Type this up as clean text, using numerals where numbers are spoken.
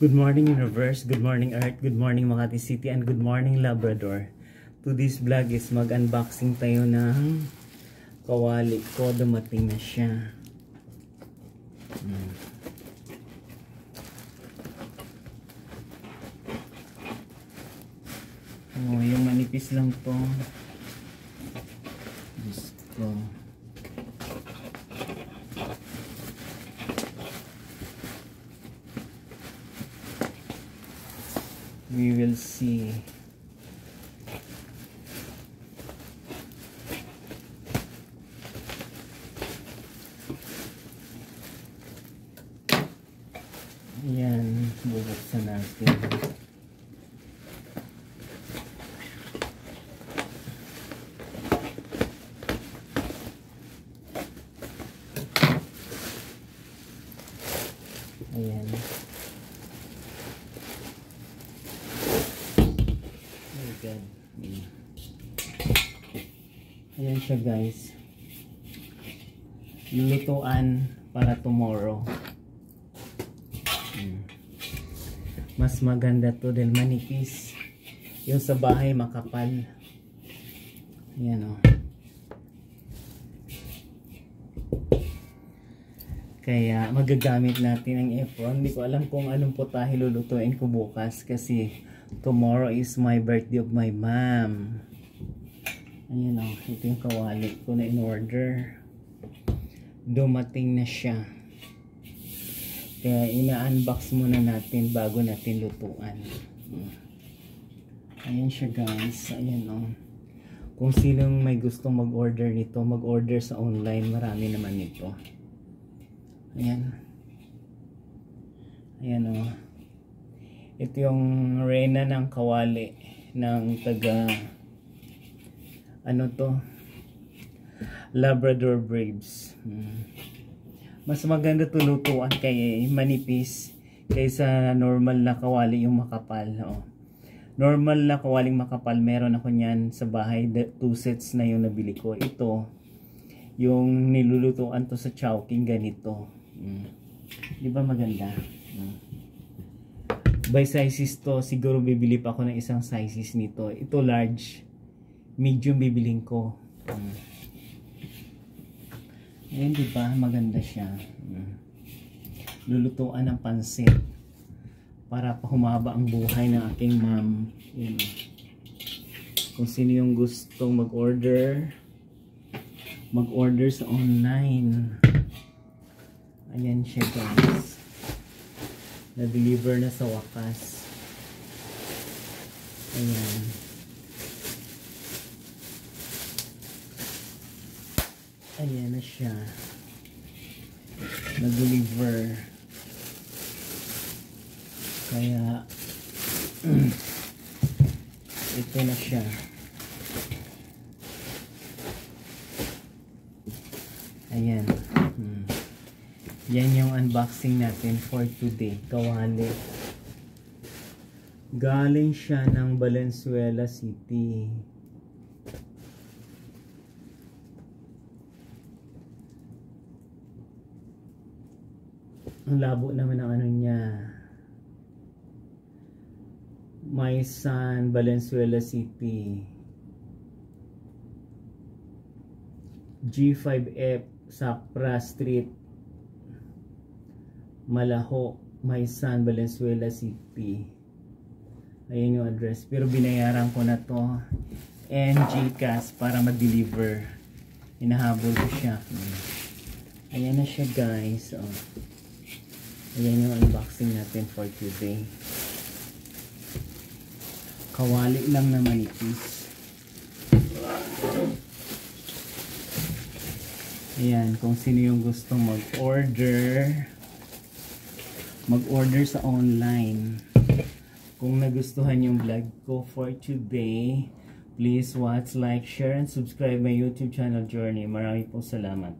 Good morning Universe, good morning Earth, good morning Makati City, and good morning Labrador. Today's vlog is mag-unboxing tayo ng kawali ko. Dumating na siya. Oh, yung manipis lang to. Diyos ko. We will see. Ayan, bubuksan natin. Ayan. God. Ayan siya guys, lulutuan para tomorrow. Mas maganda to dahil manipis. Yung sa bahay makapal. Ayan o. Kaya magagamit natin ang apron. Hindi ko alam kung anong putahe lulutuin ko bukas kasi tomorrow is my birthday of my mom. Ayan o, ito yung kawali ko na in-order. Dumating na siya. Kaya ina-unbox muna natin bago natin lutuan. Ayan siya guys. Ayan o. Kung sinong may gustong mag-order nito, mag-order sa online. Marami naman nito. Ayan. Ayan o. Ito yung reyna ng kawali ng taga ano to, Labrador Braves. Mas maganda to lutuan kay manipis kaysa normal na kawali yung makapal. Normal na kawaling makapal, meron ako niyan sa bahay. 2 sets na yung nabili ko. Ito yung nilulutuan to sa Chowking, ganito. Di ba maganda? By sizes to, siguro bibili pa ako ng isang sizes nito. Ito large, medium bibiling ko. Ayan, diba? Maganda siya. Lulutuan ng pansit para pa humaba ang buhay ng aking mom. Ayan. Kung sino yung gustong mag-order, mag-order sa online. Ayan siya guys. Na-deliver na sa wakas. Ayan. Ayan na siya. Na-deliver. Kaya ito na siya. Ayan. Yan yung unboxing natin for today. Kawali. Galing siya ng Valenzuela City. Ang labo naman ang ano niya. Maysan, Valenzuela City. G5F, Sapra Street, Malaho, Maysan, Valenzuela City. Ayan yung address. Pero binayaran ko na to and GCash para mag-deliver. Hinahabol ko siya. Ayan na siya guys. Ayan yung unboxing natin for today. Kawali lang na manipis. Ayan, kung sino yung gustong mag-order, mag-order sa online. Kung nagustuhan yung vlog ko for today, please watch, like, share, and subscribe my YouTube channel Journey. Marami pong salamat.